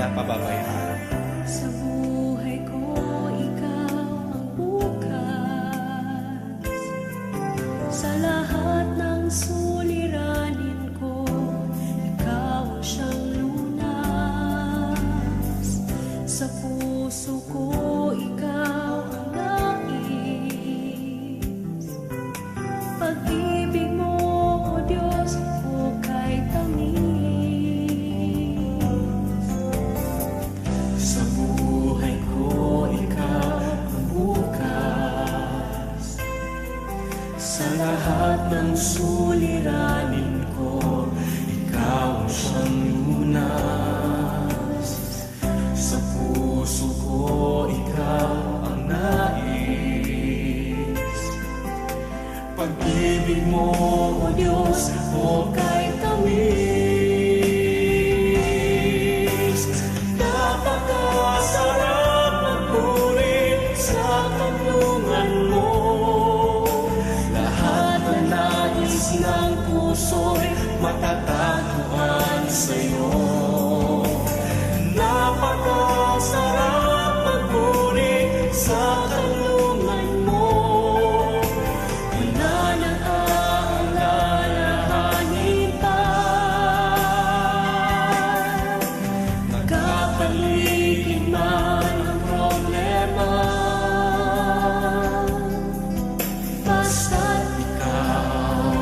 niya pababayaan. Sa buhay ko, ikaw ang bukas. Sa lahat ng suliranin ko, ikaw ang siyang lunas. Sa puso ko, ikaw ang nais. Pag-ibig mo, O Diyos, hukay tamis. Sa buhay ko, ikaw ang bukas. Sa lahat ng suliranin ko, ikaw ang siyang lunas. Sa puso ko, ikaw ang nais. Pag-ibig mo, O Diyos, hukay tamis. Napakasarap magpuri sa kanlungan mo. Lahat na nais ng puso'y matatagpuan sa'yo. Napakasarap magpuri sa kanlungan mo. Wala nang aalalahanin pa. Magkapaligid man ang problema, basta't ikaw,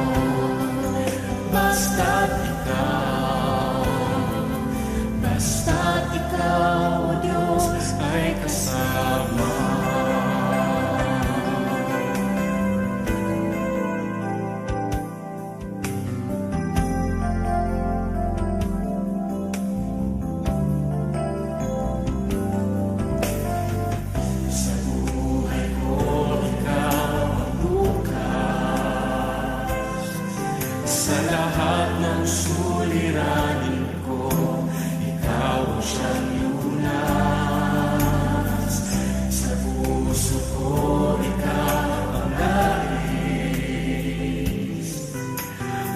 basta't ikaw, basta't ikaw, O Diyos, ay kasama. Sa buhay ko, ikaw ang bukas. Sa lahat ng suliranin ko, ikaw ang siyang lunas. Sa puso ko, ikaw ang nais.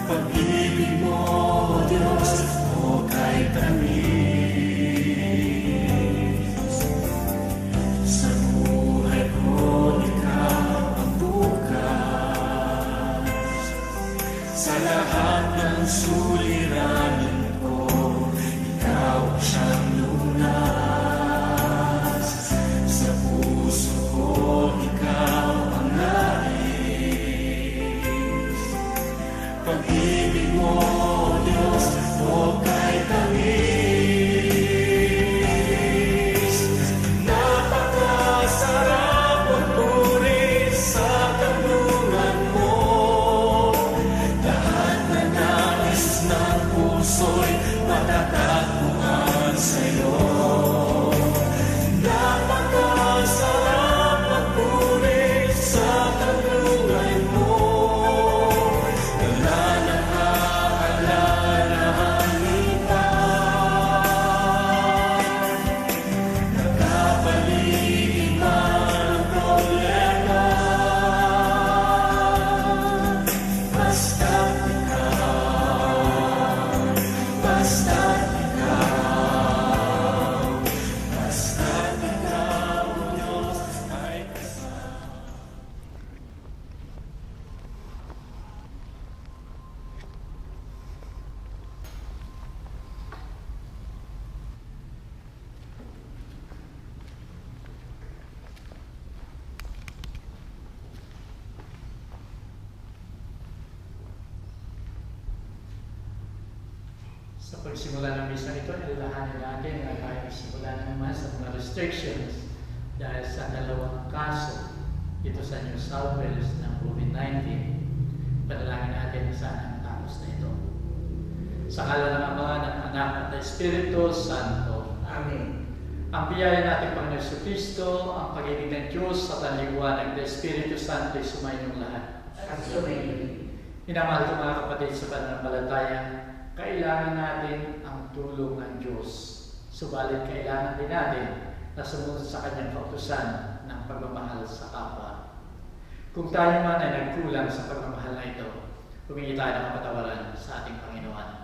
Pag-ibig mo, O Diyos, hukay tamis. Sa buhay ko, ikaw ang bukas. Sa lahat ng suliranin ko, ikaw ang siyang lunas. Sa puso ko, ikaw ang nais. Pag-ibig mo, O Diyos, hukay tamis. Napakasarap magpuri sa kanlungan mo. Lahat na nais ng puso'y matatagpuan sa'yo. Napakasarap magpuri sa kanlungan mo. Wala nang aalalahanin pa. Nagkapaligid man ang problema, basta't ikaw, basta't ikaw, basta't ikaw, O Diyos, ay kasama. Sa pagsimula ng misa ito, alalahanin natin na tayo simula naman sa mga restrictions dahil sa dalawang kaso dito sa New South Wales ng COVID-19. Panalangin natin na sana matapos na ito. Sa ngalan ng Ama, ng Anak at ng Espiritu Santo. Amen. Ang biyaya natin Panginoon Jesucristo, ang pag-ibig ng Diyos at ang liwanag ng Espiritu Santo ay sumainyong lahat. At sumayin. Minamahal ko mga kapatid sa pananampalataya, kailangan natin ang tulong ng Diyos. Subalit kailangan din natin na sumunod sa Kanyang kautusan ng pagmamahal sa kapwa. Kung tayo man ay nagkulang sa pagmamahal na ito, humingi tayo ng kapatawaran sa ating Panginoon.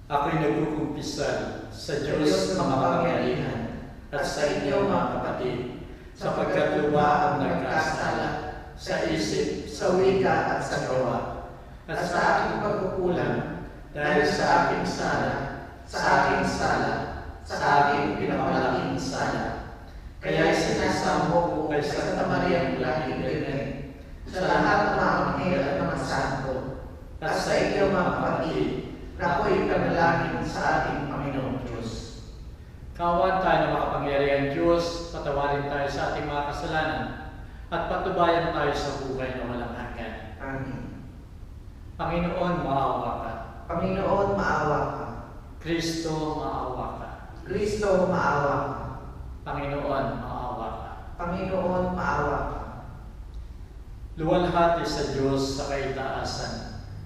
Ako'y nagkukumpisal sa Diyos na makapangyarihan at sa inyo mga kapatid, sapagkat luwa ang nagkasala sa isip, sa wika at sa gawa, at sa aking pagkukulang, dahil sa aking sala, sa aking pinamalaking sala. Kaya sinasamo ko kay Santa Maria Laging Virgen, sa lahat ng mga anghel at mga santo, at sa inyo mga kapatid, na ako'y panalangin sa ating Panginoong Diyos. Kawan tayo na makapangyarihan Diyos, patawarin tayo sa ating mga kasalanan, at patubayan tayo sa buhay na walang hanggan. Amen. Panginoon, maawa ka. Panginoon, maawa ka. Kristo, maawa ka. Kristo, maawa ka. Panginoon, maawa ka. Panginoon, maawa ka. Luwalhati sa Diyos sa kaitaasan,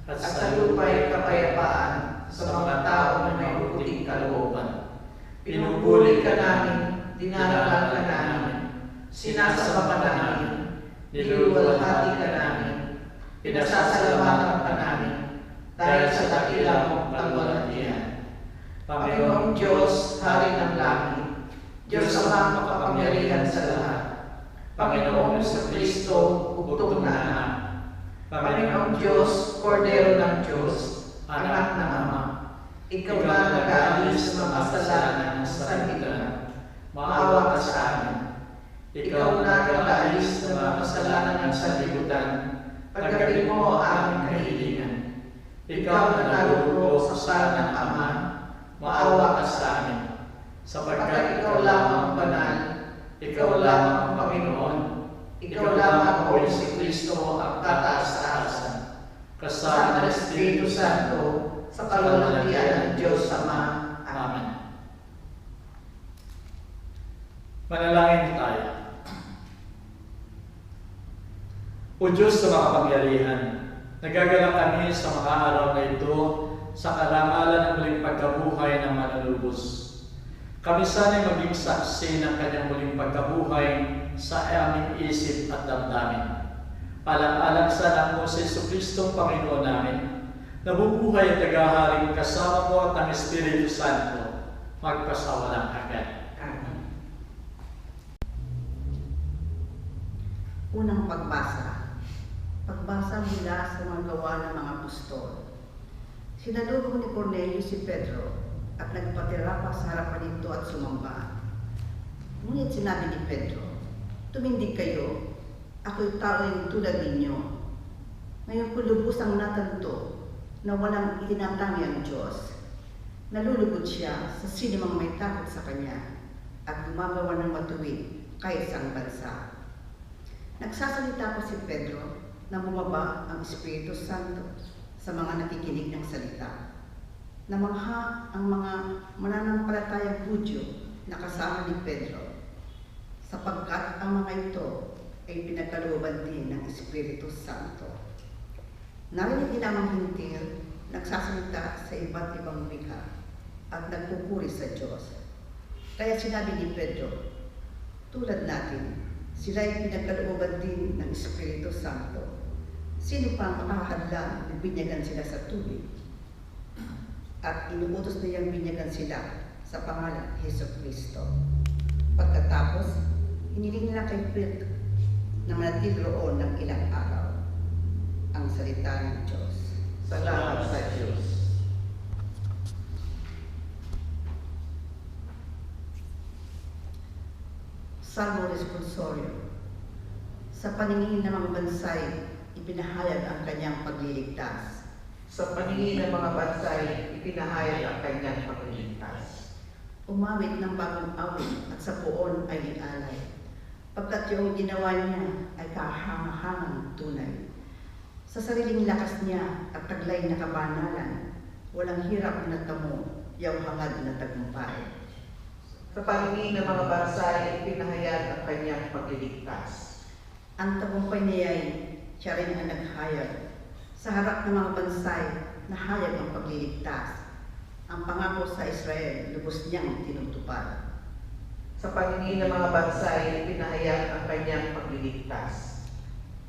at sa lupa'y kapayapaan sa mga tao na may buting kalooban. Pinupuri ka namin, dinaralan ka namin, sinasamba ka namin, niluluwalhati ka namin, pinasasalamatan ka namin, dahil sa dakila mong kalwalhatian. Panginoong Diyos, Hari ng langit, Diyos Amang makapangyarihan sa lahat, Panginoong Kristo, bugtong na anak, Panginoong Diyos, Kordero ng Diyos, Anak ng Ama, Ikaw na nag-aalis ng mga kasalanan ng sanlibutan, maawa ka sa amin. Ikaw na nag-aalis ng mga kasalanan ng sanlibutan, pagkabit mo ang aming kahilingan. Ikaw na narurog sa sala ng Ama, maawa ka sa amin. Sapagkat ikaw lamang ang banal, ikaw lamang ang Panginoon, ikaw lamang o si Kristo ang kataas-taasan, kasama ng Espiritu Santo, sa kalwalhatian ng Diyos Ama. Amen. Manalangin tayo. O Diyos na makapangyarihan, nagagalak kami sa mga araw na ito sa karangalan ng muling pagkabuhay ng manlulubos. Kami sana'y maging saksi ng kanyang muling pagkabuhay sa aming isip at damdamin. Alang-alang sana mo sa Jesucristong Panginoon namin, nabubuhay at naghaharing kasama mo at ang Espiritu Santo, magpasawalang hanggan. Amen. Unang pagbasa. Pagbasa mula sa mga gawa ng mga apostol. Sinalubong ni Cornelio si Pedro at nagpatira pa sa harapan nito at sumamba. Ngunit sinabi ni Pedro, "Tumindig kayo, ako'y tao'y tulad ninyo. Ngayon ko lubusang natanto na walang itinatangi ang Diyos. Nalulugod siya sa sinumang may takot sa Kanya at gumagawa ng matuwid kahit saang bansa." Nagsasalita po si Pedro na bumaba ang Espiritu Santo sa mga nakikinig ng salita. Namangha ang mga mananampalatayang Hudyo na kasama ni Pedro, sapagkat ang mga ito ay pinagkalooban din ng Espiritu Santo. Narinig din ang mga hintil, nagsasalita sa iba't ibang wika at nagpupuri sa Diyos. Kaya sinabi ni Pedro, tulad natin, sila ay pinagkalooban din ng Espiritu Santo. Sino pa ang makakahadlang na binyagan sila sa tubig? At inuutos niyang binyagan sila sa pangalan ni Jesucristo. Pagkatapos, hiniling nila kay Pedro na manatili roon ng ilang araw. Ang salita ng Diyos. Salamat sa Diyos. Salmo Responsorio. Sa paningin ng mga bansay, ipinahayag ang kanyang pagliligtas. Sa paningin ng mga bansay, ipinahayag ang kanyang pagliligtas. Umawit ng bagong awit at sa puon ay ialay. Pagkat yung ginawa niya ay kahangahangang tunay. Sa sariling lakas niya at taglay na kabanalan, walang hirap na tamo, yaw hangad na tagumpay. Sa paningin ng mga bansay, ipinahayag ang kanyang pagliligtas. Ang tagumpay niya ay siya rin ang naghayag. Sa harap ng mga bansay, nahayag ang pagliligtas. Ang pangako sa Israel, lubos niyang tinutupad. Sa paningin ng mga bansay, ipinahayag ang kanyang pagliligtas.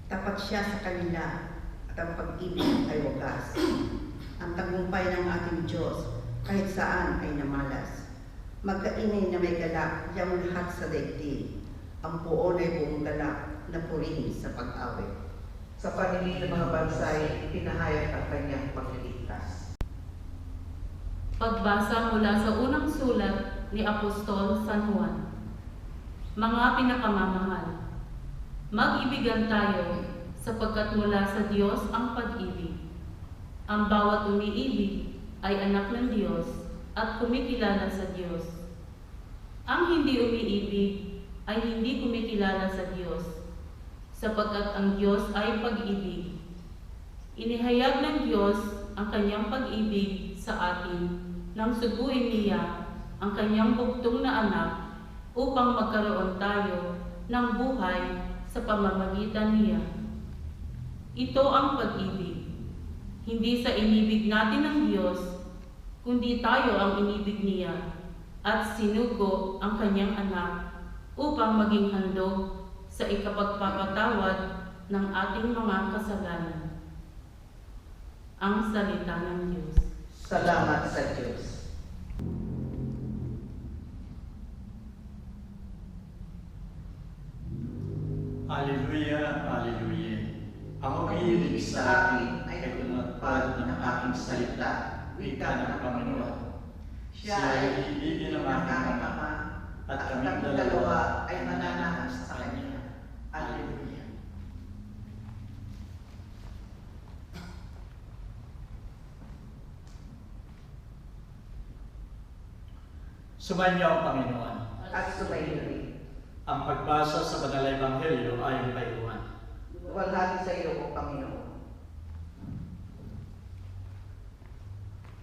Tapat siya sa kanila at ang pag-ibig ay wagas. Ang tagumpay ng ating Diyos kahit saan ay namalas. Magkainay na may galak, yang lahat sa daigdig. Ang puon ay buong galak na purihin sa pag-awit. Sa paningin ng mga bansay, pinahayag ang kanyang pagliligtas. Pagbasa mula sa unang sulat ni Apostol San Juan. Mga pinakamamahal, mag-ibigan tayo sapagkat mula sa Diyos ang pag-ibig. Ang bawat umiibig ay anak ng Diyos at kumikilala sa Diyos. Ang hindi umiibig ay hindi kumikilala sa Diyos, sapagkat ang Diyos ay pag-ibig. Inihayag ng Diyos ang kanyang pag-ibig sa atin nang suguin niya ang kanyang bugtong na anak upang magkaroon tayo ng buhay sa pamamagitan niya. Ito ang pag-ibig. Hindi sa inibig natin ng Diyos, kundi tayo ang inibig niya at sinugo ang kanyang anak upang maging handog sa ikapagpapatawad ng ating mga kasalanan. Ang salita ng Diyos. Salamat sa Diyos. Alleluia, Alleluia. Ang umiibig sa akin ay tumagpad ng aking salita, wika ng Panginoon. Siya ay iibigin ng aking Ama, at kaming dalawa ay mananahas sa Kanya. Alleluia. Sumainyo ang Panginoon. At sumayin rin. Ang pagbasa sa Banal na Ebanghelyo ayon kay Juan. Walhati sa iyo, O Panginoon.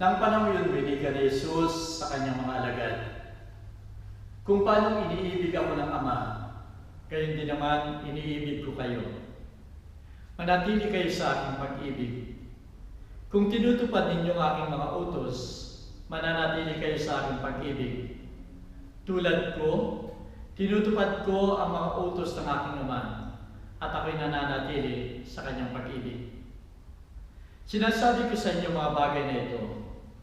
Nang panahon yun, winigan ni Jesus sa kanyang mga alagad, kung paano iniibig ako ng Ama, gayon din naman iniibig ko kayo. Manatili kayo sa aking pag-ibig. Kung tinutupad ninyo ang aking mga utos, mananatili kayo sa aking pag-ibig. Tulad ko, tinutupad ko ang mga utos ng aking Ama, at ako'y nananatili sa kanyang pag-ibig. Sinasabi ko sa inyo mga bagay na ito,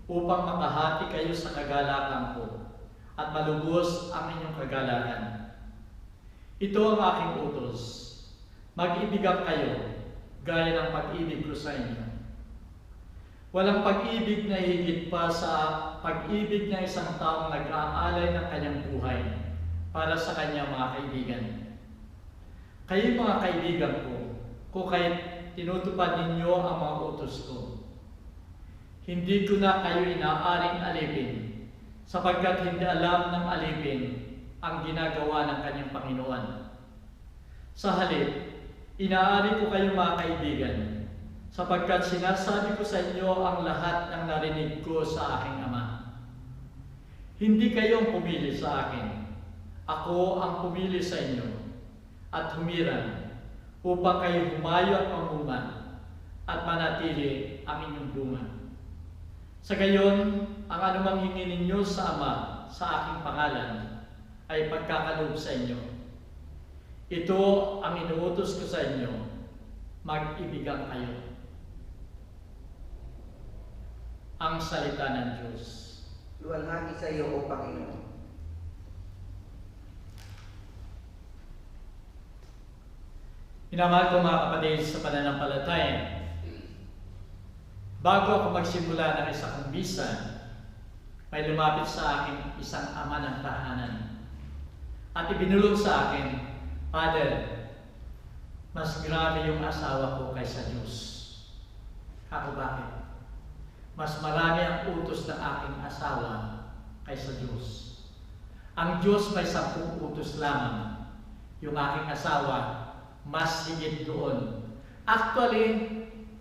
upang makahati kayo sa kagalakan ko, at malubos ang inyong kagalakan. Ito ang aking utos, mag-ibigan kayo, gaya ng pag-ibig ko sa inyo. Walang pag-ibig na higit pa sa pag-ibig ng isang taong nag-aalay ng kanyang buhay para sa kanyang mga kaibigan. Kayo mga kaibigan ko, kung kahit tinutupad ninyo ang mga utos ko, hindi ko na kayo inaaring alipin, sapagkat hindi alam ng alipin ang ginagawa ng kanyang Panginoon. Sa halip, inaari ko kayo mga kaibigan, sapagkat sinasabi ko sa inyo ang lahat ng narinig ko sa aking Ama. Hindi kayong pumili sa akin, ako ang pumili sa inyo, at humiran, upang kayo humayo at mamunga, at manatili ang inyong bunga. Sa gayon, ang anumang hingi ninyo sa Ama sa aking pangalan ay pagkakaloob sa inyo. Ito ang inuutos ko sa inyo, mag-ibigan kayo. Ang salita ng Diyos. Luwalhati sa iyo, O Panginoon. Minamahal ko mga kapatid sa pananampalataya, bago ako magsimula ng isang misa, may lumapit sa akin isang ama ng tahanan at ibinulong sa akin, Father, mas grabe yung asawa ko kaysa Diyos. Ako bakit? Mas marami ang utos ng aking asawa kaysa Diyos. Ang Diyos may 10 utos lamang. Yung aking asawa, mas higit doon. Actually,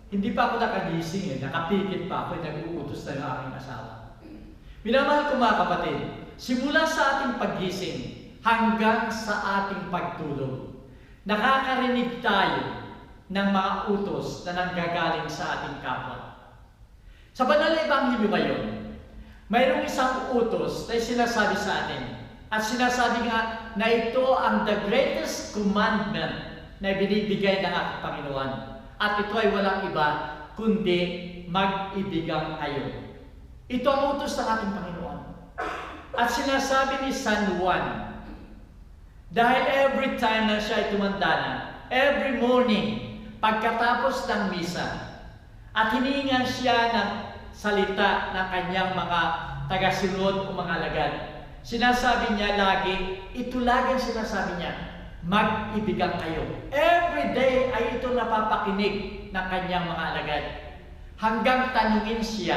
hindi pa ako nakagising nakapikit pa ako, nag-uutos na yung aking asawa. Minamahal ko mga kapatid, simula sa ating paggising hanggang sa ating pagtulog, nakakarinig tayo ng mga utos na nanggagaling sa ating kapwa. Sa Banal na Ebanghelyo ngayon, mayroong isang utos na sinasabi sa atin, at sinasabi nga na ito ang the greatest commandment na binibigay ng ating Panginoon. At ito ay walang iba, kundi mag-ibigan kayo. Ito ang utos ng ating Panginoon. At sinasabi ni San Juan, dahil every time na siya ay tumanda na, every morning, pagkatapos ng misa, at hinihingan siya ng salita ng kanyang mga tagasunod o mga alagad, sinasabi niya lagi, ito lagi ang sinasabi niya, mag-ibigan kayo. Every day ay ito napapakinig ng kanyang mga alagad. Hanggang tanungin siya,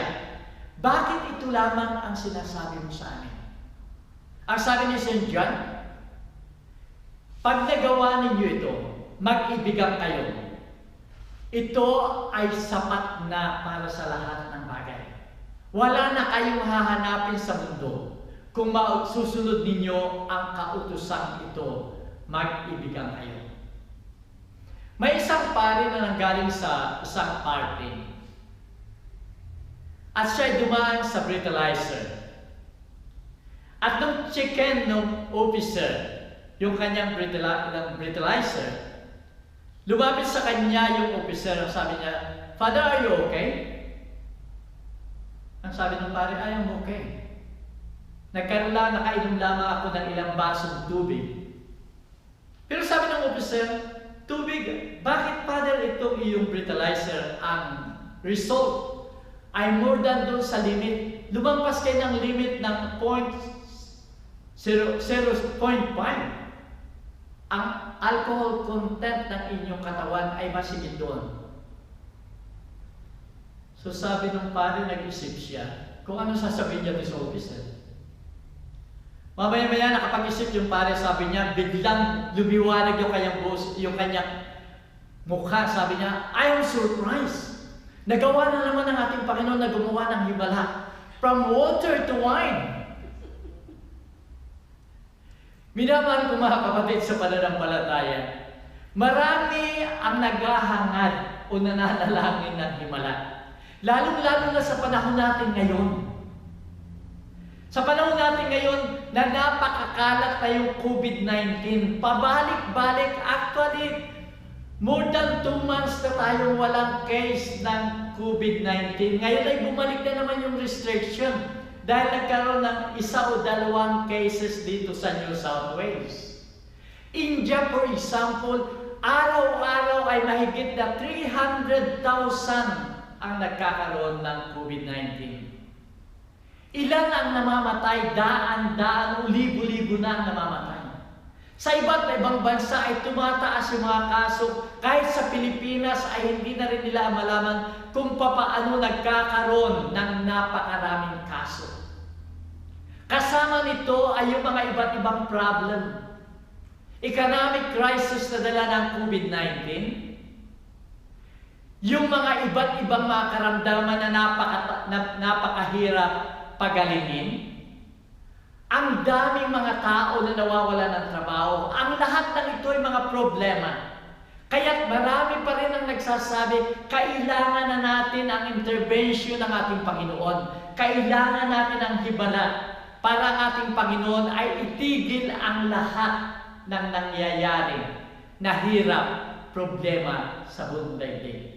bakit ito lamang ang sinasabi mo sa amin? Ang sabi ni St. John, pag nagawa ninyo ito, mag-ibigan kayo. Ito ay sapat na para sa lahat ng bagay. Wala na kayong hahanapin sa mundo kung susunod ninyo ang kautusang ito, mag-ibigan kayo. May isang pare na nanggaling sa isang party at siya'y dumaan sa breathalyzer. At nung chicken ng officer, yung kanyang breathalyzer, lumapit sa kanya yung officer, ang sabi niya, Father, are you okay? Ang sabi ng pare, I am okay. Nakainom lamang ako ng ilang basong tubig. Pero sabi ng officer, tubig, bakit Father itong iyong breathalyzer ang result ay more than doon sa limit? Lumampas kayo ng limit ng 0.5. Ang alcohol content ng inyong katawan ay masigit doon. So sabi ng pare, nag-isip siya kung ano sasabihin niya sa officer. Mamaya-maya nakapag-isip yung pare, sabi niya, biglang lumiwanag yung kanyang mukha. Sabi niya, I am surprised. Nagawa na naman ng ating Panginoon na gumawa ng himala. From water to wine. Minamahal ko mga kapatid sa pananampalataya, marami ang naghahangad o nananalangin ng himala. Lalong-lalo na sa panahon natin ngayon. Sa panahon natin ngayon na napakakalat na yung COVID-19, pabalik-balik, actually, more than 2 months na tayong walang case ng COVID-19. Ngayon ay bumalik na naman yung restriction dahil nagkaroon ng 1 o 2 cases dito sa New South Wales. India, for example, araw-araw ay mahigit na 300,000 ang nagkakaroon ng COVID-19. Ilan ang namamatay? Daan-daan o libo-libo na ang namamatay. Sa iba't ibang bansa ay tumataas yung mga kaso. Kahit sa Pilipinas ay hindi na rin nila malaman kung papaano nagkakaroon ng napakaraming kaso. Kasama nito ay yung mga iba't ibang problem. Economic crisis na dala ng COVID-19, yung mga iba't ibang mga karamdaman na napakahirap pagalingin, ang daming mga tao na nawawala ng trabaho, ang lahat ng ito ay mga problema. Kaya't marami pa rin ang nagsasabi, kailangan na natin ang intervention ng ating Panginoon. Kailangan natin ang himala para ang ating Panginoon ay itigil ang lahat ng nangyayari na hirap, problema sa buong daigdig.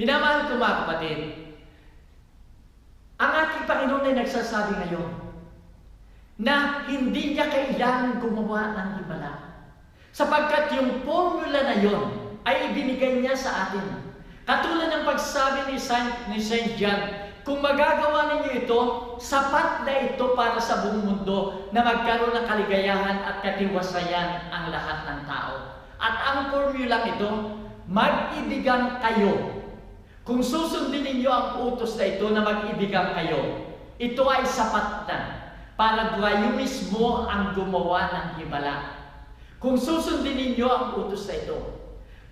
Minamahal ko mga kapatid, ang ating Panginoon ay nagsasabi ngayon na hindi niya kailangan gumawa ng himala. Sapagkat yung formula na yon ay ibinigay niya sa atin. Katulad ng pagsabi ni St. John, kung magagawa ninyo ito, sapat na ito para sa buong mundo na magkaroon ng kaligayahan at katiwasayan ang lahat ng tao. At ang formula ito, mag-ibigan kayo. Kung susundin ninyo ang utos na ito na mag-ibigan kayo, ito ay sapat na para kayo mismo ang gumawa ng himala. Kung susundin ninyo ang utos na ito.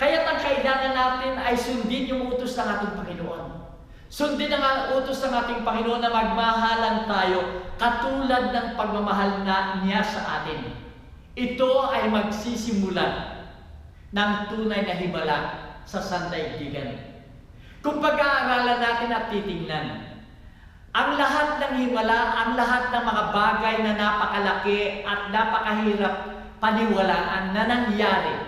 Kaya't ang kailangan natin ay sundin yung utos ng ating Panginoon. Sundin ang utos ng ating Panginoon na magmahalan tayo katulad ng pagmamahal na niya sa atin. Ito ay magsisimula ng tunay na himala sa sandaigdigan. Kung pag-aaralan natin at titingnan, ang lahat ng himala, ang lahat ng mga bagay na napakalaki at napakahirap paniwalaan na nangyari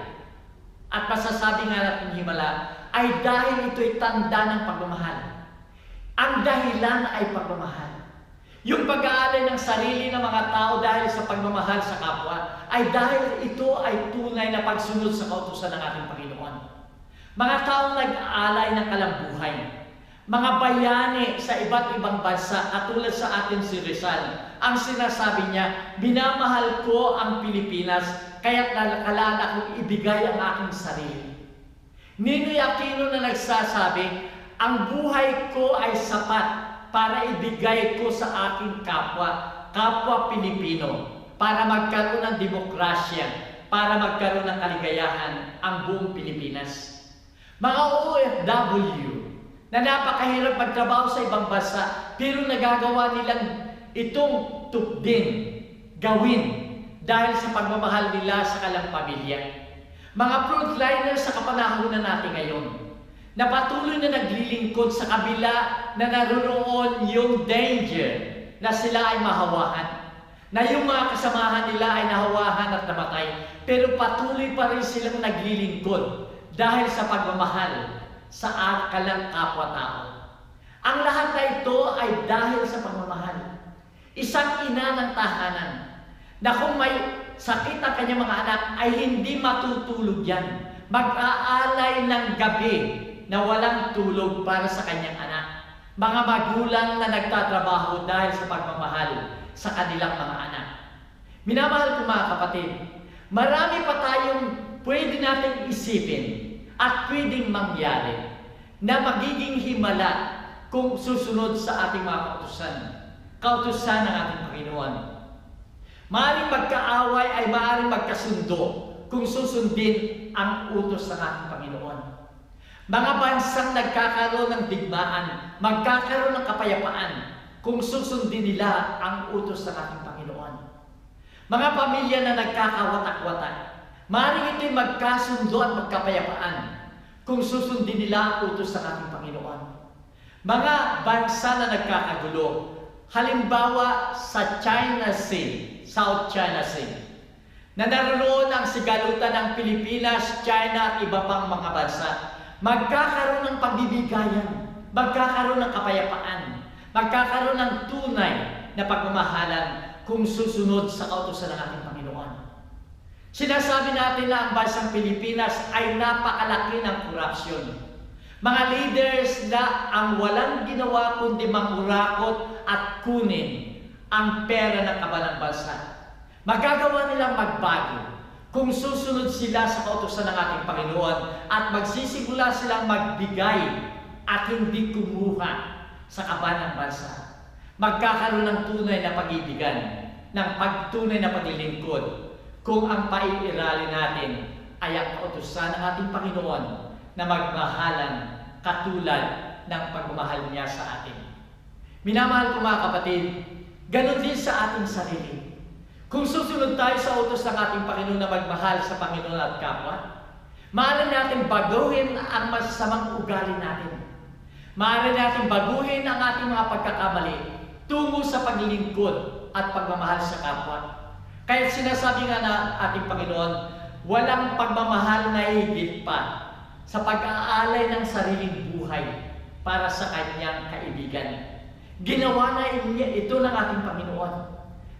at masasabi nga natin himala, ay dahil ito'y tanda ng pagmamahal. Ang dahilan ay pagmamahal. Yung pag-aalay ng sarili ng mga tao dahil sa pagmamahal sa kapwa ay dahil ito ay tunay na pagsunod sa kautusan ng ating Panginoon. Mga taong nag-aalay ng kalambuhay, mga bayani sa iba't ibang bansa katulad sa atin si Rizal, ang sinasabi niya, minamahal ko ang Pilipinas kaya't nalakalala kong ibigay ang aking sarili. Ninoy Aquino na nagsasabi, ang buhay ko ay sapat para ibigay ko sa aking kapwa Pilipino, para magkaroon ng demokrasya, para magkaroon ng kaligayahan ang buong Pilipinas. Mga OFW na napakahirap magtrabaho sa ibang bansa, pero nagagawa nilang itong tukdin, gawin, dahil sa pagmamahal nila sa kalang pamilya. Mga frontliners sa kapanahunan natin ngayon, na patuloy na naglilingkod sa kabila na naroon yung danger na sila ay mahawahan. Na yung mga kasamahan nila ay nahawahan at namatay, pero patuloy pa rin silang naglilingkod dahil sa pagmamahal sa kalang kapwa-tao. Ang lahat na ito ay dahil sa pagmamahal. Isang ina ng tahanan na kung may sakit ang kanyang mga anak ay hindi matutulog yan. Mag-aalay ng gabi na walang tulog para sa kanyang anak. Mga magulang na nagtatrabaho dahil sa pagmamahal sa kanilang mga anak. Minamahal ko mga kapatid, marami pa tayong pwede nating isipin at pwedeng mangyari na magiging himala kung susunod sa ating mga kautusan ng ating Panginoon. Maaaring magkaaway ay maaaring magkasundo kung susundin ang utos ng ating Panginoon. Mga bansang nagkakaroon ng digmaan, magkakaroon ng kapayapaan kung susundin nila ang utos ng ating Panginoon. Mga pamilya na nagkakawatak-watak, maaaring ito'y magkasundo at magkapayapaan kung susundin nila ang utos ng ating Panginoon. Mga bansa na nagkakagulo, halimbawa sa China Sea, South China Sea, na naroon ang sigalutan ng Pilipinas, China at iba pang mga bansa, magkakaroon ng pagbibigayan, magkakaroon ng kapayapaan, magkakaroon ng tunay na pagmamahalan kung susunod sa kautusan ng ating Panginoon. Sinasabi natin na ang bansang Pilipinas ay napakalaki ng korupsyon. Mga leaders na ang walang ginawa kundi mangurakot at kunin ang pera ng kabanang bansa. Magagawa nilang magbago kung susunod sila sa kautusan ng ating Panginoon at magsisimula silang magbigay at hindi kumuha sa kabanang bansa. Magkakaroon ng tunay na pag-ibigan, ng pagtunay na paglilingkod kung ang paiirali natin ay ang kautusan ng ating Panginoon na magmahalan katulad ng pagmamahal niya sa atin. Minamahal ko mga kapatid, ganon din sa ating sarili. Kung susunod tayo sa utos ng ating Panginoon na magmahal sa Panginoon at kapwa, maaari natin baguhin ang masasamang ugali natin. Maaari natin baguhin ang ating mga pagkakamali tungo sa paglilingkod at pagmamahal sa kapwa. Kaya sinasabi nga na ating Panginoon, walang pagmamahal na higit pa sa pag-aalay ng sariling buhay para sa kanyang kaibigan. Ginawa na ito ng ating Panginoon,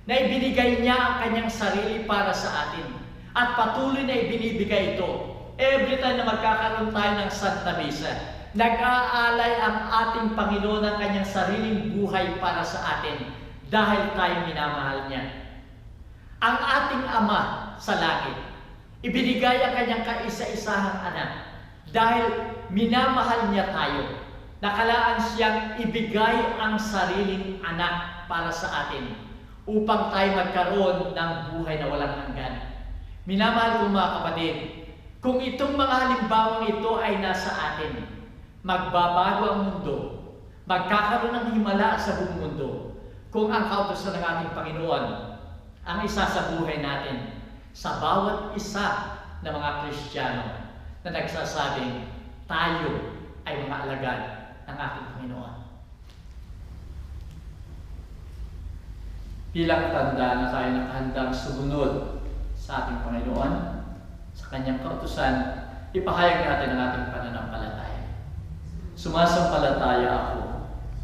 na ibinigay niya ang kanyang sarili para sa atin at patuloy na ibinibigay ito. Every time na magkakaroon tayo ng Santa Misa, nag-aalay ang ating Panginoon ng kanyang sariling buhay para sa atin dahil tayo minamahal niya. Ang ating Ama sa langit, ibinigay ang kanyang kaisa-isahang anak dahil minamahal niya tayo. Nakalaan siyang ibigay ang sariling anak para sa atin upang tayo magkaroon ng buhay na walang hanggan. Minamahal ko mga kapatid, kung itong mga halimbawang ito ay nasa atin, magbabago ang mundo, magkakaroon ng himala sa buong mundo kung ang kautusan ng ating Panginoon ang isa sa buhay natin sa bawat isa ng mga Kristiyano na nagsasabing tayo ay mga alagad ng ating Panginoon. Bilang tanda na tayo nakahandang sumunod sa ating Panginoon, sa kanyang kautusan, ipahayag natin ang ating pananampalataya. Sumasampalataya ako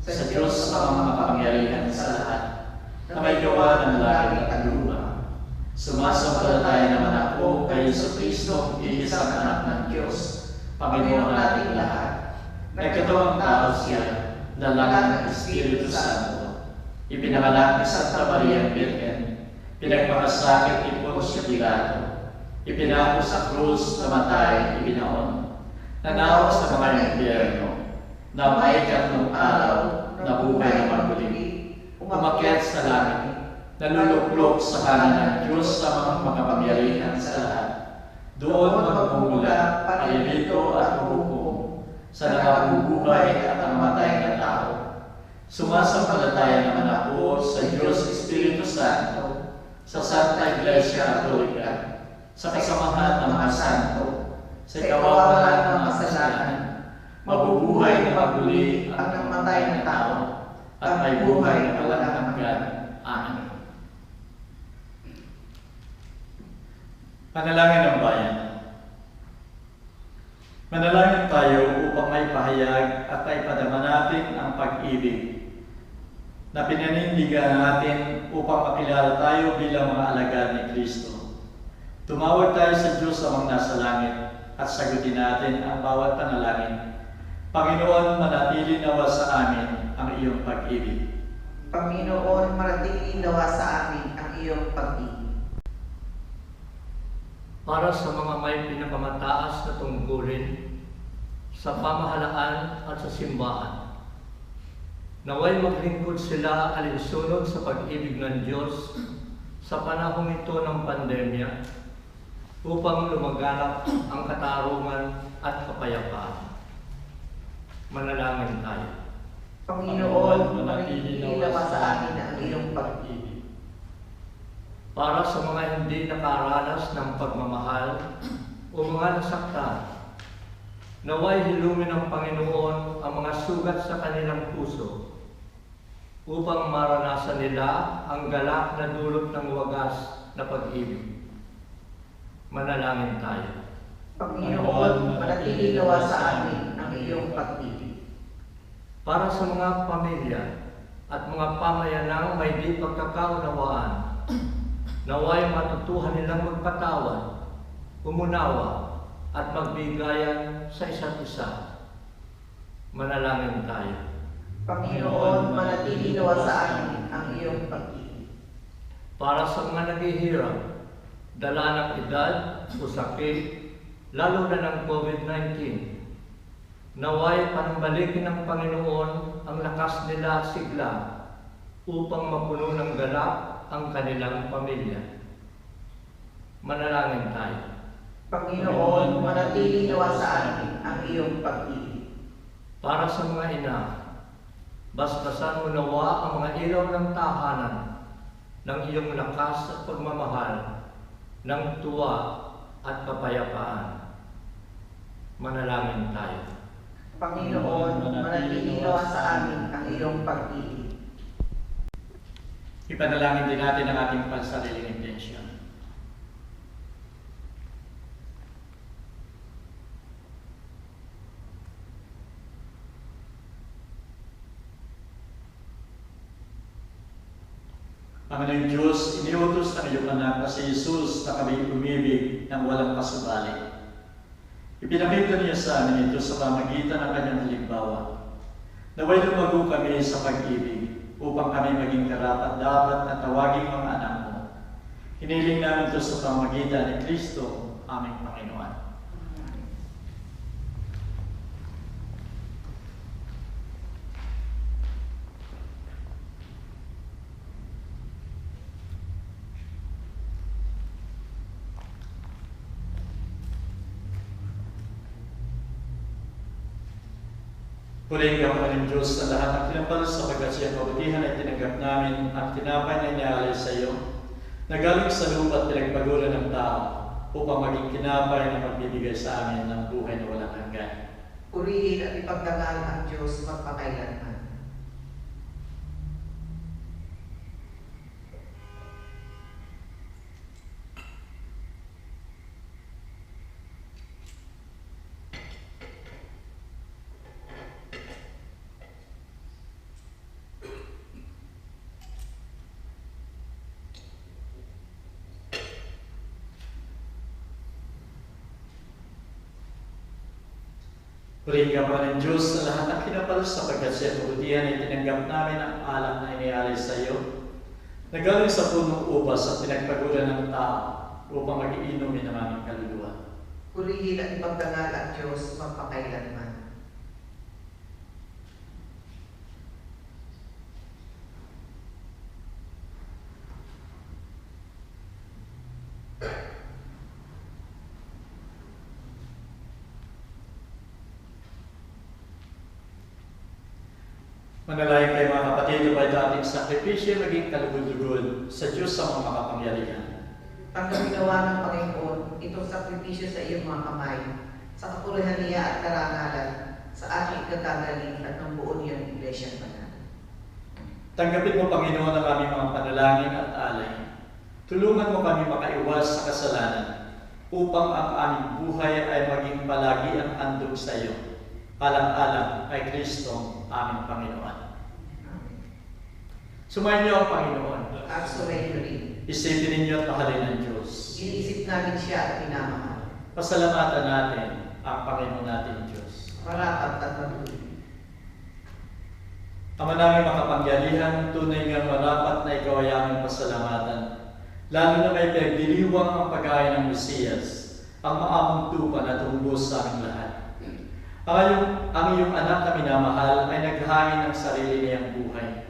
sa Diyos ang makapangyarihan sa lahat, na may gawa ng langit at lupa. Sumasampalataya naman ako kay Jesucristo, iisang anak ng Diyos, Panginoon nating lahat. Nagkatawang tao siya, lalang ng Espiritu Santo. Ipinanganak ni Santa Maria Virgen, pinagpakasakit ni Poncio Pilato, ipinako sa krus, namatay, ibinaon, nanaw sa mga impyerno, na may ikatlong araw, nabuhay na maguli, umakyat sa langit, naluluklok sa kanan ng Diyos sa mga makapangyarihan sa lahat. Doon magmumula palilito at huhukom sa nakabubuhay at namatay na tao. Sumasampalataya naman ako sa Diyos Espiritu Santo, sa Santa Iglesia Katolika, sa kasamahan ng mga santo, sa kawawalan ng mga kasalanan, mabubuhay na maguli ang namatay na tao, at may buhay na walang hanggan. Amen. Panalangin ng bayan. Manalangin tayo upang may pahayag at ay padama natin ang pag-ibig na pinanindigan natin upang makilala tayo bilang mga alagad ni Kristo. Tumawag tayo sa Diyos amang nasa langit at sagutin natin ang bawat panalangin. Panginoon, manatili nawa sa amin ang iyong pag-ibig. Panginoon, manatili nawa sa amin ang iyong pag-ibig. Para sa mga may pinakamataas na tungkulin sa pamahalaan at sa simbahan, naway maglingkod sila alinsunod sa pag-ibig ng Diyos sa panahong ito ng pandemya upang lumaganap ang katarungan at kapayapaan. Manalangin tayo. Panginoon, manatili nawa sa amin ang iyong pag-ibig. Para sa mga hindi nakaranas ng pagmamahal o mga nasaktan, naway hilumin ng Panginoon ang mga sugat sa kanilang puso upang maranasan nila ang galak na dulot ng wagas na pag-ibig. Manalangin tayo. Panginoon, manatili nawa sa amin ang iyong pag-ibig. Para sa mga pamilya at mga pamayanang may di pagkakaunawaan, naway matutuhan nilang magpatawad, umunawa, at magbigayan sa isa't isa. Manalangin tayo. Panginoon, manatili nawa sa amin ang iyong pag-ibig. Para sa mga naghihirap, dala ng edad o sakit, lalo na ng COVID-19, naway panambalikin ng Panginoon ang lakas nila at sigla upang mapuno ng galak ang kanilang pamilya. Manalangin tayo. Panginoon, manatili nawa sa amin ang iyong pag-ibig. Para sa mga ina, basbasan mo nawa ang mga ilaw ng tahanan ng iyong lakas at pagmamahal, ng tuwa at kapayapaan. Manalangin tayo. Panginoon, manatili nawa sa amin ang iyong pag-ibig. Ipanalangin din natin ang ating pansariling intensyon. Panginoon Diyos, iniutos ng iyong anak na si Jesus na kami umibig ng walang kasubali. Ipinakita niya sa amin ito sa pamagitan ng kanyang halimbawa. Naway lumago kami sa pag-ibig upang kami maging karapat-dapat na tawaging mga anak mo. Hiniling namin ito sa pamagitan ni Kristo, aming Panginoon. Purihin ka, Panginoon Diyos, sa lahat ng tinampal sapagkat siya kabutihan ay tinanggap namin at tinapay na inialay sa iyo, na galing sa lupa at pinagpagulan ng tao, upang maging tinapay na magbibigay sa amin ng buhay na walang hanggan. Purihin at ipagdangal ang Diyos magpakailanman. Purihin ka pa ng Diyos sa lahat ng kinapal sapagkat siya kabutihan ay tinanggap namin ang alak na inialay sa iyo. Nagaling sa punong ubas at pinagpagulan ng tao upang mag-iinumin ang aming kaluluwa. Purihin at ipagdangal ang Diyos magpakailanman. Manalangin kayo mga kapatid, upay dating sakripisyo maging kalugod-lugod sa Diyos sa mga makapangyarihan. Ang ginawa ng Panginoon, itong sakripisyo sa iyong mga kamay, sa kapurihan niya at karangalan, sa aking ikagagaling at ng buo niyang Iglesia Banal. Tanggapin mo, Panginoon, ang aming mga panalangin at alay. Tulungan mo kami makaiwas sa kasalanan upang ang aming buhay ay maging palagi ang handog sa iyo. Alang-alang kay Kristo, aming Panginoon. Sumayin niyo ang Panginoon. At sumayin rin. Isipin ninyo at mahalin ng Diyos. Iniisip namin siya at pinamahal. Pasalamatan natin ang Panginoon natin Diyos. Marapat at matuloy. Ama namin makapangyarihan, tunay nga marapat na ikaw ay aming pasalamatan. Lalo na may pinagdiriwang ang pagkain ng Mesiyas, ang maamong tupa na tumbos sa aming lahat. Ang iyong anak na minamahal ay naghain ng sarili niyang buhay.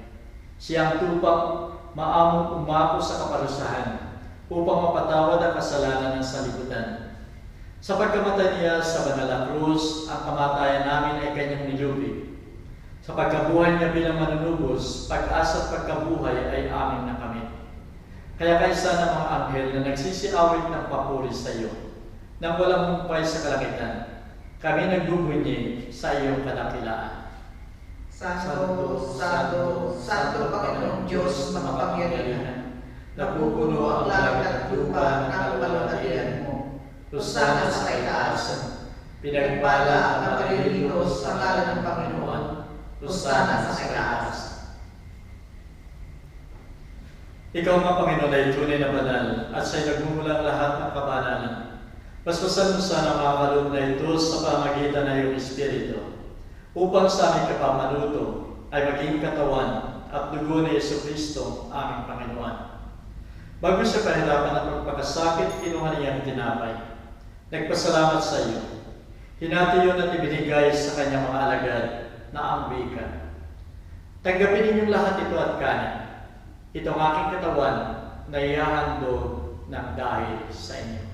Siyang tupang maamong umako sa kaparusahan upang mapatawad ang kasalanan ng salibutan. Sa pagkamatay niya sa banal na krus, ang kamatayan namin ay kanyang nilubig. Sa pagkabuhay niya bilang manunubos, pag-asa at pagkabuhay ay aming nakamit. Kaya kaysa ng mga anghel na nagsisiawit ng papuri sa iyo, nang walang humpay sa kalangitan, kami nagbubunyi sa iyong kadakilaan. Santo, Santo, Santo Panginoong Diyos, makapangyarihan, napupuno ang langit at lupa ng kaluwalhatian mo. Hosana sa kaitaasan, pinagpala ang naparirito sa ngalan ng Panginoon. Hosana sa kaitaasan. Ikaw nga, Panginoon, ay tunay na banal at siya'y nagmumulang lahat ng kabanalan. Paspasan mo sana mga kaloob na ito sa pamagitan ng iyong Espiritu, upang sa aming kapamanuto ay maging katawan at dugo ni Jesucristo, aming Panginoon. Bago siya kahirapan at pagpakasakit, kinuha niyang tinapay. Nagpasalamat sa iyo. Hinati yun at ibinigay sa kanyang mga alagad na ambikan. Tanggapin ninyong lahat ito at kanin. Ito ang aking katawan na ihahandog ng dahil sa inyo.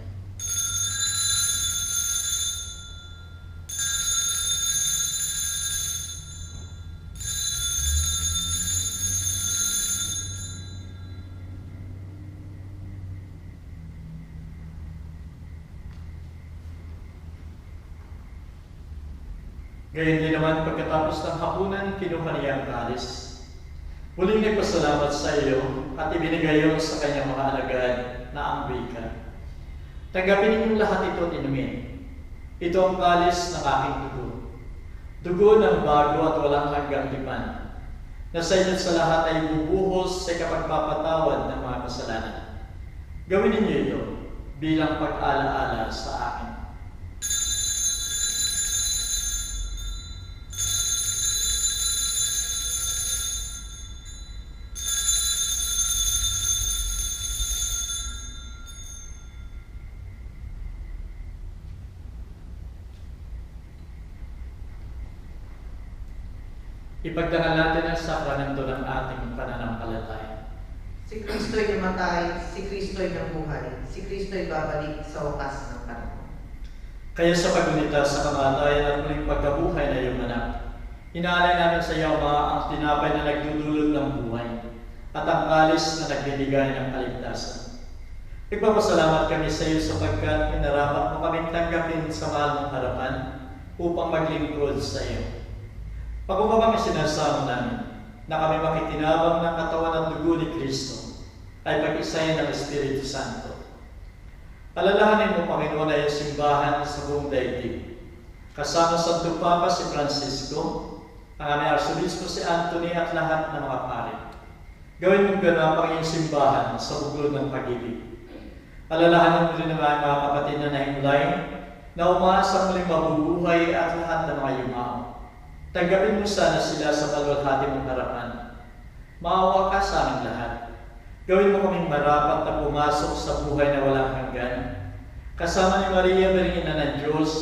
Gayon din naman pagkatapos ng hapunan, kinuha niya ang kalis. Muling nagpasalamat sa iyo at ibinigay yon sa kanyang mga alagad na ambikan. Tanggapin ninyong lahat ito at inumin. Ito ang kalis ng aking dugo. Dugo ng bago at walang hanggang lipan, na sa inyo sa lahat ay bubuhos sa kapagpapatawad ng mga kasalanan. Gawin ninyo ito bilang pag-alaala sa akin. Ipagdangal natin ang sakramento ng ating pananampalataya. Si Kristo'y namatay, si Kristo'y nabuhay, si Kristo'y babalik sa wakas ng panahon. Kaya sa pagunita sa kamatayan at muling pagkabuhay na iyong anak, inaalay namin sa iyo, Ama, ang tinapay na nagdudulot ng buhay at ang kalis na nagbibigay ng kaligtasan. Nagpapasalamat kami sa iyo sapagkat inarapat mo kaming tanggapin sa mahal ng harapan upang maglingkod sa iyo. Pagkakabang sinasama namin na kami makikinabang ng katawan at dugo ni Kristo ay pag-isayin ng Espiritu Santo. Alalahanin mo, Panginoon, ay simbahan sa buong daigdig. Kasama sa Santo Papa si Francisco, ang aming Arsobispo si Anthony at lahat ng mga pari. Gawin mong ganap ang iyong simbahan sa buglod ng pag-ibig. Alalahanin mo rin ang mga kapatid na nahimlay na umaasang muling mabubuhay at lahat ng mga yumao. Tanggapin mo sana sila sa kalwalhati mong harapan. Maawa ka sa aming lahat. Gawin mo kaming marapat na pumasok sa buhay na walang hanggan. Kasama ni Maria, Birhina ng Diyos,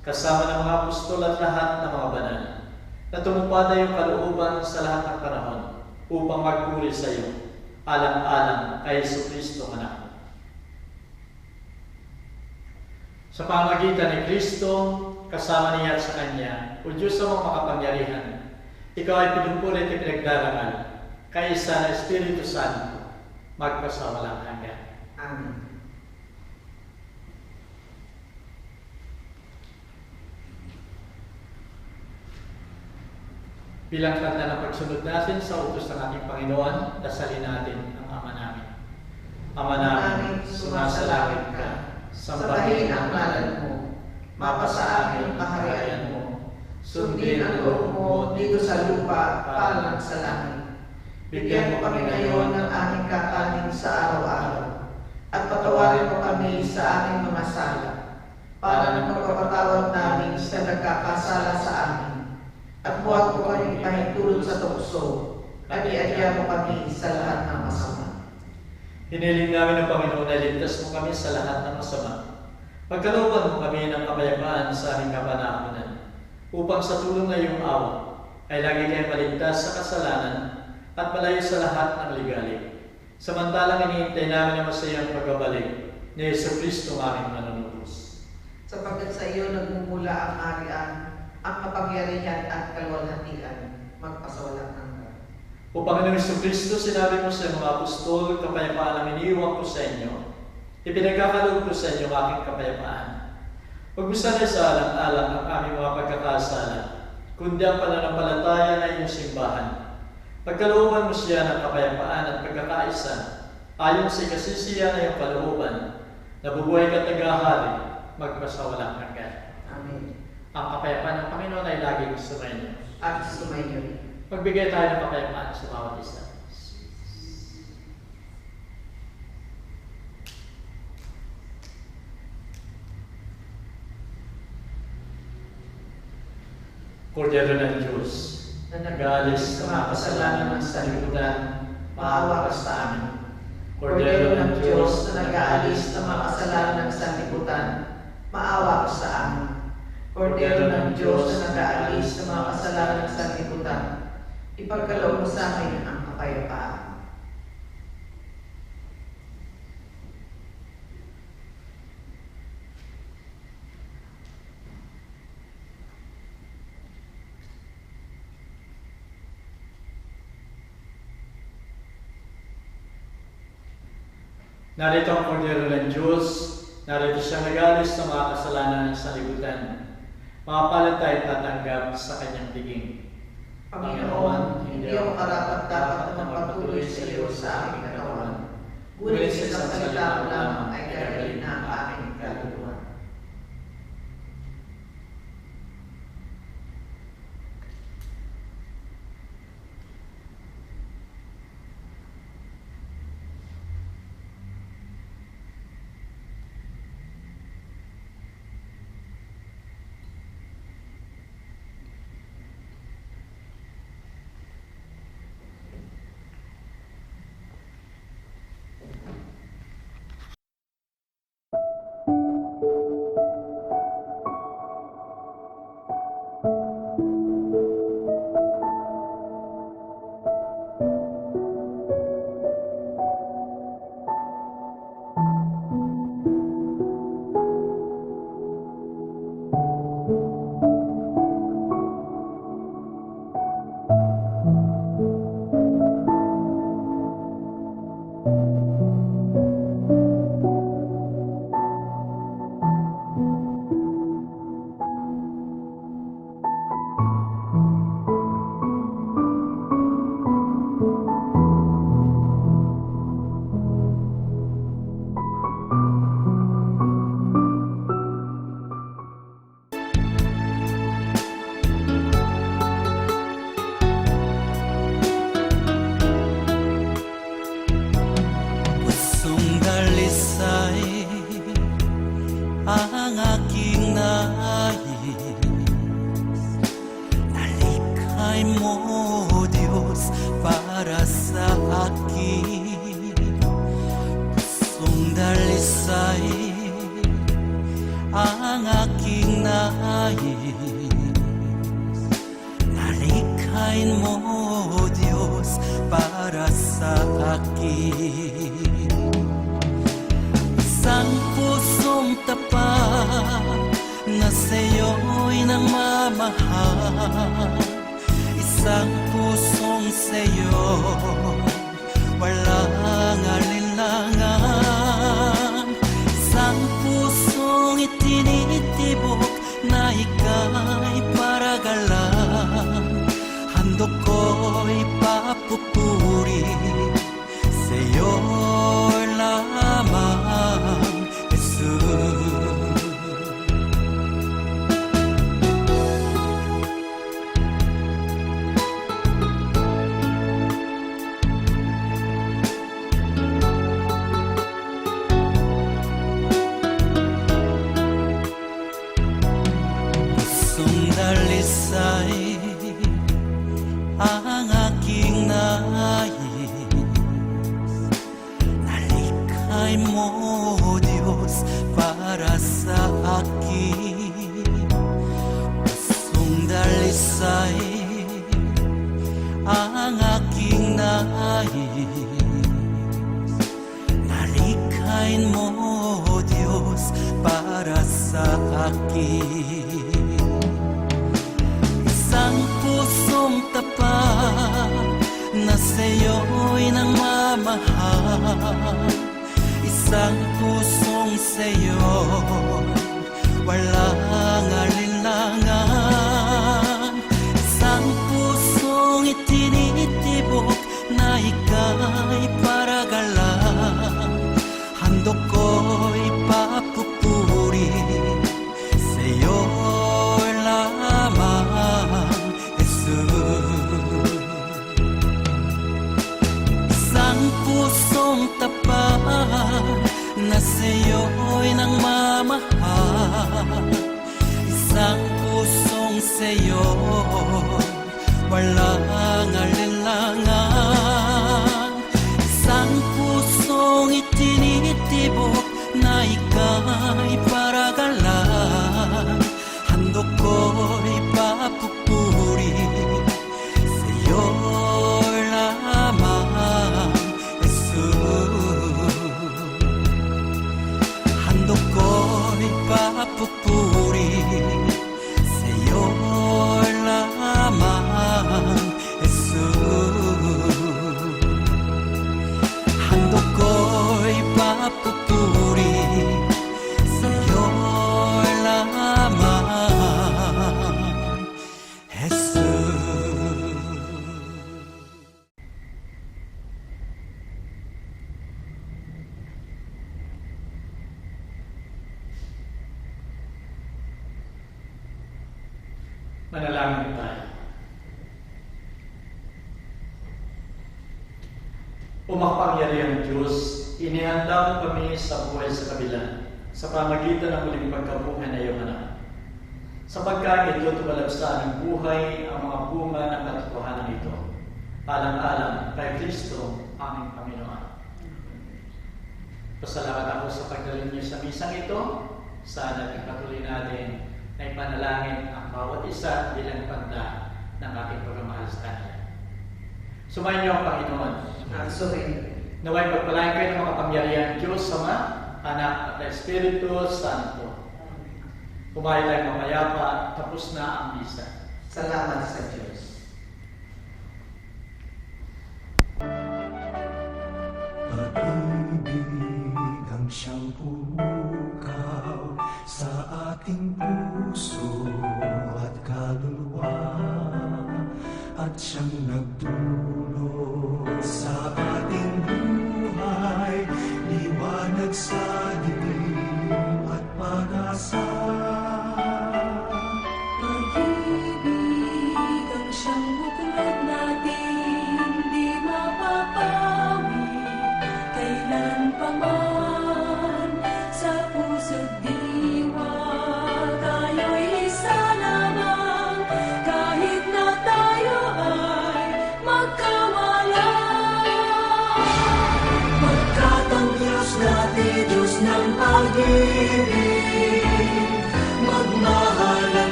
kasama ng mga apostol at lahat ng mga banal, na tumupada yung kalooban sa lahat ng panahon upang magpuri sa iyo, alang-alang kay Jesucristo anak. Sa pamagitan ni Kristo, kasama niya at sa Kanya, o Diyos sa mga makapangyarihan, ikaw ay pinupuri at pinagdarangal, kaisa na Espiritu Santo, magpasawalang hanggan. Amen. Bilang tanda ng pagsunod natin sa utos ng ating Panginoon, dasalin natin ang Ama namin. Ama namin, sumasalangit ka, Sambahin ang ngalan mo, mapasa amin ang kaharian mo, sundin ang loob mo dito sa lupa, palang sa langit. Bigyan mo kami ngayon ng aming kakanin sa araw-araw, at patawarin mo kami sa aming mga sala, para ng pagpapatawad namin sa nagkakasala sa amin. At huwag mo kami ipahintulot sa tukso, at iadya mo kami sa lahat ng masama. Hiniling namin ng Panginoon na ligtas mo kami sa lahat ng masama. Pagkalooban mo kami ng kapayapaan sa aming kapanahonan, upang sa tulong na iyong awa ay lagi kayo maligtas sa kasalanan at malayo sa lahat ng ligali. Samantalang iniintay namin ang masayang pagbabalik ni Jesucristo aming manunubos. Sapagkat sa iyo nagmumula ang arian, ang kapangyarihan at kalwalhatian, magpasawalang hanggan. O Panginoong Jesucristo, sinabi mo sa mga apostol, kapayapaan ang iniiwan ko sa inyo. Ipinagkakaloob ko sa inyo ang aking kapayapaan. Huwag mo sana sa alang-alang ang aming mga pagkakasala, kundi ang pananampalataya na iyong simbahan. Pagkalooban mo siya ng kapayapaan at pagkakaisa, ayon sa kasisiyan na iyong kalooban, na bubuhay ka tagahari, magpasawalang hanggan. Amen. Ang kapayapaan ng Panginoon ay laging sumainyo. At sumainyo rin. Magbigay tayo ng kapayapaan sa bawat isa. Kordero ng Diyos, na nag-aalis sa mga kasalanan ng sanlibutan, maawa ka sa amin. Kordero ng Diyos, na nag-aalis sa mga kasalanan ng sanlibutan, maawa ka sa amin. Kordero ng Diyos, na nag-aalis sa mga kasalanan ng sanlibutan, ipagkaloob mo sa amin ang kapayapaan. Narito ang Kordero ng Diyos, narito siya nag-aalis sa mga kasalanan ng sanlibutan. Mapalad tayo tatanggap sa kanyang tiging. Panginoon, hindi ako karapat-dapat na magpatuloy sa iyo sa aming katawan. Ngunit sa isang salita mo lamang ay gagaling na ang aming kaluluwa. nalikhain mo, Diyos, para sa akin. Isang pusong tapat na sa'yo'y nagmamahal, isang pusong sa'yo walang alinlangan, isang pusong itinitibok na ika'y paragalan. Handog ko'y papupuri sa'yo lamang, Jesus. Dalisay ang aking nais, nalikhay mo, Diyos, para sa akin. Pusong dalisay ang aking nais, nalikhay mo, Diyos, para sa akin. Isang pusong tapat na sa'yo'y nagmamahal, isang pusong sa'yo walang alinlangan, isang pusong itinitibok na ika'y paragalan. Handog ko'y papupuri sa'yo lamang, isang pusong tapat na sa'yo'y nagmamahal, isang pusong sa'yo walang alinlangan, isang pusong itinitibok na ika'y paragalan. Handog ko'y papupuri sa'yo lamang, Jesus. Handog ko'y papupuri sa'yo lamang, Jesus. Handog ko'y papupuri sa'yo lamang, Jesus. Manalangin tayo. O makapangyarihang Diyos, inihanda mo kami sa buhay sa kabila, sa pamagitan ng muling pagkabuhay na iyong anak. Sapagkat ito tumalab sa aming buhay ang mga bunga ng katotohanan ito, alang-alang kay Kristo, aming Panginoon. Pasalamat ako sa pagdalhin niyo sa misang ito. Sana pagpatuloy natin na ipanalangin ang bawat isa bilang tanda ng ating pagmamahal sa Kanya. Sumayin niyo ang Panginoon. Naway pagpalain kayo ng makapangyarihan Diyos, Ama, Anak at Espiritu Santo. Kumain lang mamayapa, tapos na ang misa. Salamat sa Diyos. Pag-ibig ang siyang pukaw sa ating puso at kaluluwa, at siyang nagdulot sa ating buhay, liwanag sa dilim at pag-asa. Pag-ibig ang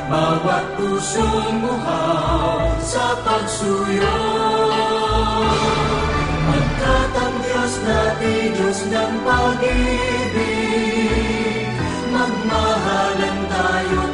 bawat pusong buhaw sa pagsuyo. Pagkat ang Diyos natin, Diyos ng pag-ibig, magmahalan tayo